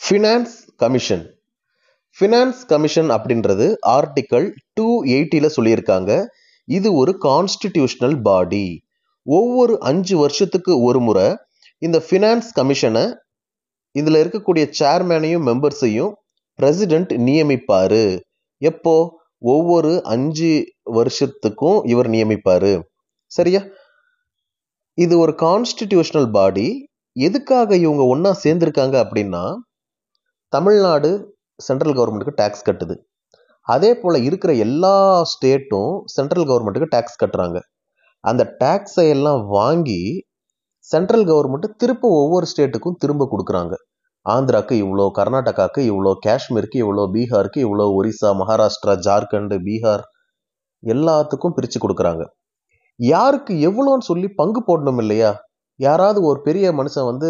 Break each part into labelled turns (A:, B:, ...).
A: Finance commission. Finance commission அப்படின்றது article 280 சொல்லியிருக்காங்க. இது ஒரு கான்ஸ்டிடியூஷனல் பாடி. ஒவ்வொரு 5 வருஷத்துக்கு ஒரு முறை இந்த ஃபினான்ஸ் கமிஷனை இதில் இருக்கக்கூடிய சேர்மேனையும் மெம்பர்ஸையும் பிரசிடென்ட் நியமிப்பார். எப்போ? ஒவ்வொரு 5 வருஷத்துக்கும் இவர் நியமிப்பார். சரியா? இது ஒரு கான்ஸ்டிடியூஷனல் பாடி. எதுக்காக இவங்க ஒன்றா சேர்ந்துருக்காங்க அப்படின்னா, தமிழ்நாடு சென்ட்ரல் கவர்மெண்ட்டுக்கு டேக்ஸ் கட்டுது. அதே போல் இருக்கிற எல்லா ஸ்டேட்டும் சென்ட்ரல் கவர்மெண்ட்டுக்கு டேக்ஸ் கட்டுறாங்க. அந்த டேக்ஸை எல்லாம் வாங்கி சென்ட்ரல் கவர்மெண்ட்டு திரும்ப ஒவ்வொரு ஸ்டேட்டுக்கும் திரும்ப கொடுக்குறாங்க. ஆந்திராவுக்கு இவ்வளோ, கர்நாடகாவுக்கு இவ்வளோ, காஷ்மீருக்கு இவ்வளோ, பீகாருக்கு இவ்வளோ, ஒரிசா, மகாராஷ்டிரா, ஜார்க்கண்ட், பீகார் எல்லாத்துக்கும் பிரித்து கொடுக்குறாங்க. யாருக்கு எவ்வளோன்னு சொல்லி பங்கு போடணும் இல்லையா? யாராவது ஒரு பெரிய மனுஷன்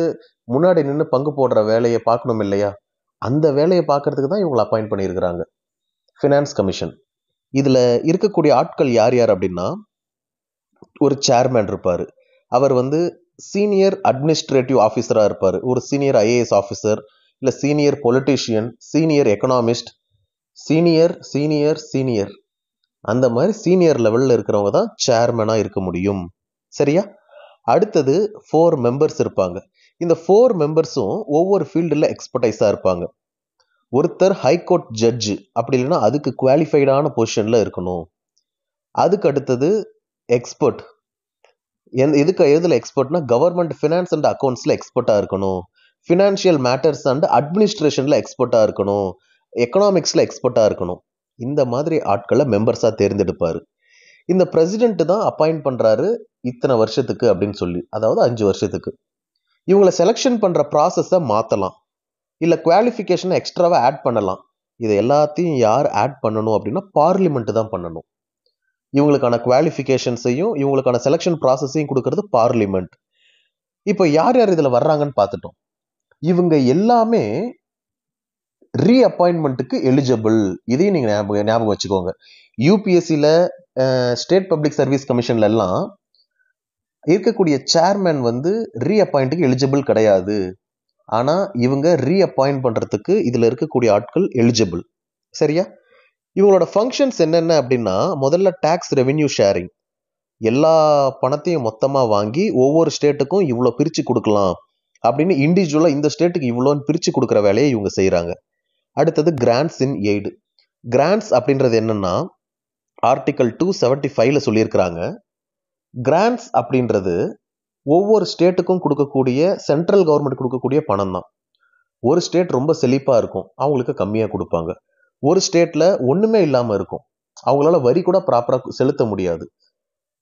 A: முன்னாடி நின்று பங்கு போடுற வேலையை பார்க்கணும் இல்லையா? அந்த வேலையை பார்க்கறதுக்கு தான் இவங்களை அப்பாயிண்ட் பண்ணியிருக்கிறாங்க ஃபினான்ஸ் கமிஷன். இதில் இருக்கக்கூடிய ஆட்கள் யார் யார் அப்படின்னா, ஒரு சேர்மேன் இருப்பார். அவர் சீனியர் அட்மினிஸ்ட்ரேட்டிவ் ஆஃபீஸராக இருப்பார். ஒரு சீனியர் ஐஏஎஸ் ஆஃபீஸர், இல்லை senior politician, senior economist, senior senior senior அந்த மாதிரி சீனியர் லெவலில் இருக்கிறவங்க தான் சேர்மேனாக இருக்க முடியும். சரியா? அடுத்தது 4 மெம்பர்ஸ் இருப்பாங்க. இந்த 4 மெம்பர்ஸும் ஒவ்வொரு ஃபீல்டில் எக்ஸ்பர்டைஸாக இருப்பாங்க. ஒருத்தர் ஹைகோர்ட் ஜட்ஜு, அப்படி இல்லைன்னா அதுக்கு குவாலிஃபைடான பொசிஷனில் இருக்கணும். அதுக்கு அடுத்தது எக்ஸ்பர்ட். எதில் எக்ஸ்பர்ட்னா, கவர்மெண்ட் ஃபினான்ஸ் அண்ட் அக்கௌண்ட்ஸில் எக்ஸ்பர்ட்டாக இருக்கணும், ஃபினான்ஷியல் மேட்டர்ஸ் அண்ட் அட்மினிஸ்ட்ரேஷனில் எக்ஸ்பர்ட்டாக இருக்கணும், எக்கனாமிக்ஸில் எக்ஸ்பர்ட்டாக இருக்கணும். இந்த மாதிரி ஆட்களை மெம்பர்ஸாக தேர்ந்தெடுப்பார். இந்த பிரசிடென்ட் தான் அப்பாயிண்ட் பண்ணுறாரு இத்தனை வருஷத்துக்கு அப்படின்னு சொல்லி, அதாவது 5 வருஷத்துக்கு. இவங்களை செலெக்ஷன் பண்ணுற ப்ராசஸை மாற்றலாம், இல்லை குவாலிஃபிகேஷனை எக்ஸ்ட்ராவாக ஆட் பண்ணலாம். இதை எல்லாத்தையும் யார் ஆட் பண்ணணும் அப்படின்னா, பார்லிமெண்ட் தான் பண்ணணும். இவங்களுக்கான குவாலிஃபிகேஷன்ஸையும் இவங்களுக்கான செலெக்ஷன் ப்ராசஸையும் கொடுக்கறது பார்லிமெண்ட். இப்போ யார் யார் இதில் வர்றாங்கன்னு பார்த்துட்டோம். இவங்க எல்லாமே ரீஅப்பாயின்மெண்ட்டுக்கு எலிஜிபிள். இதையும் நீங்கள் ஞாபகம் வச்சுக்கோங்க. யூபிஎஸ்சியில், ஸ்டேட் பப்ளிக் சர்வீஸ் கமிஷன்ல எல்லாம் இருக்கக்கூடிய சேர்மேன் ரீஅப்பாயிண்ட்டுக்கு எலிஜிபிள் கிடையாது. ஆனால் இவங்க ரீஅப்பாயிண்ட் பண்ணுறதுக்கு இதில் இருக்கக்கூடிய ஆட்கள் எலிஜிபிள். சரியா? இவங்களோட ஃபங்க்ஷன்ஸ் என்னென்ன அப்படின்னா, முதல்ல டேக்ஸ் ரெவென்யூ ஷேரிங். எல்லா பணத்தையும் மொத்தமாக வாங்கி ஒவ்வொரு ஸ்டேட்டுக்கும் இவ்வளோ பிரித்து கொடுக்கலாம் அப்படின்னு இண்டிவிஜுவலாக இந்த ஸ்டேட்டுக்கு இவ்வளோன்னு பிரித்து கொடுக்குற வேலையை இவங்க செய்கிறாங்க. அடுத்தது கிராண்ட்ஸ் இன் எய்டு. கிராண்ட்ஸ் அப்படின்றது என்னன்னா, ஆர்டிக்கல் 275 சொல்லியிருக்கிறாங்க. கிராண்ட்ஸ் அப்படின்றது ஒவ்வொரு ஸ்டேட்டுக்கும் கொடுக்கக்கூடிய, சென்ட்ரல் கவர்மெண்ட் கொடுக்கக்கூடிய பணம் தான். ஒரு ஸ்டேட் ரொம்ப செழிப்பாக இருக்கும், அவங்களுக்கு கம்மியாக கொடுப்பாங்க. ஒரு ஸ்டேட்டில் ஒன்றுமே இல்லாமல் இருக்கும், அவங்களால வரி கூட ப்ராப்பராக செலுத்த முடியாது.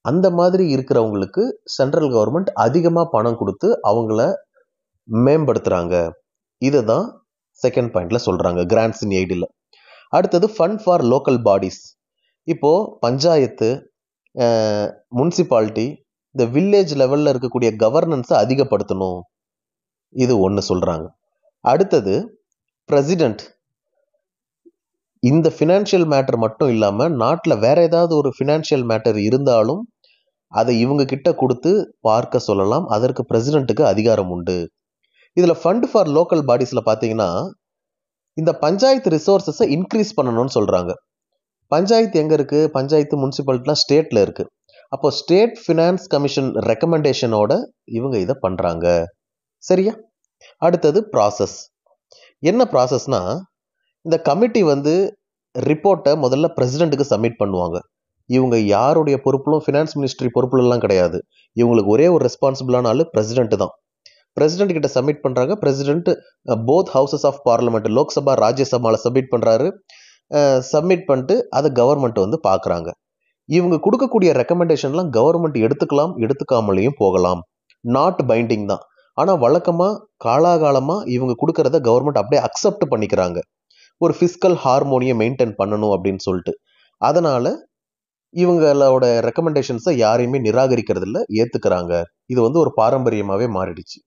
A: அந்த மாதிரி இருக்கிறவங்களுக்கு சென்ட்ரல் கவர்மெண்ட் அதிகமாக பணம் கொடுத்து அவங்கள மேம்படுத்துகிறாங்க. இதை தான் செகண்ட் பாயிண்ட்ல சொல்கிறாங்க, கிராண்ட்ஸ் இன் எய்டில். அடுத்தது ஃபண்ட் ஃபார் லோக்கல் பாடிஸ். இப்போது பஞ்சாயத்து, முனிசிபாலிட்டி, இந்த வில்லேஜ் லெவலில் இருக்கக்கூடிய கவர்னன்ஸை அதிகப்படுத்தணும். இது ஒன்று சொல்கிறாங்க. அடுத்தது பிரசிடென்ட். இந்த ஃபினான்ஷியல் மேட்டர் மட்டும் இல்லாமல் நாட்டில் வேற ஏதாவது ஒரு ஃபினான்ஷியல் மேட்டர் இருந்தாலும் அதை இவங்க கிட்ட கொடுத்து பார்க்க சொல்லலாம். அதற்கு பிரசிடென்ட்டுக்கு அதிகாரம் உண்டு. இதில் ஃபண்ட் ஃபார் லோக்கல் பாடிஸில் பார்த்தீங்கன்னா, இந்த பஞ்சாயத்து ரிசோர்ஸஸை இன்க்ரீஸ் பண்ணணும்னு சொல்கிறாங்க. பஞ்சாயத்து எங்கே இருக்குது? பஞ்சாயத்து, முனிசிபாலிட்டிலாம் ஸ்டேட்டில் இருக்குது. அப்போ ஸ்டேட் ஃபினான்ஸ் கமிஷன் ரெக்கமெண்டேஷனோட இவங்க இதை பண்ணுறாங்க. சரியா? அடுத்தது ப்ராசஸ். என்ன ப்ராசஸ்னா, இந்த கமிட்டி ரிப்போர்ட்டை முதல்ல பிரசிடென்ட்டுக்கு சப்மிட் பண்ணுவாங்க. இவங்க யாருடைய பொறுப்பிலும், ஃபினான்ஸ் மினிஸ்ட்ரி பொறுப்புலாம் கிடையாது. இவங்களுக்கு ஒரே ஒரு ரெஸ்பான்சிபிளான ஆள் பிரசிடென்ட் தான். பிரசிடென்ட் கிட்ட சப்மிட் பண்ணுறாங்க. President both houses of parliament, Lok Sabha, ராஜ்யசபாவில் சப்மிட் பண்ணுறாரு. சப்மிட் பண்ணிட்டு அதை கவர்மெண்ட் பார்க்குறாங்க. இவங்க கொடுக்கக்கூடிய ரெக்கமெண்டேஷன்லாம் கவர்மெண்ட் எடுத்துக்கலாம், எடுத்துக்காமலேயும் போகலாம். நாட் பைண்டிங் தான். ஆனால் வழக்கமாக காலாகாலமாக இவங்க கொடுக்கறத கவர்மெண்ட் அப்படியே அக்செப்ட் பண்ணிக்கிறாங்க, ஒரு ஃபிஸ்கல் ஹார்மோனியை மெயின்டைன் பண்ணணும் அப்படின்னு சொல்லிட்டு. அதனால் இவங்களோட ரெக்கமெண்டேஷன்ஸை யாரையுமே நிராகரிக்கிறதில்ல, ஏற்றுக்கிறாங்க. இது ஒரு பாரம்பரியமாகவே மாறிடுச்சு.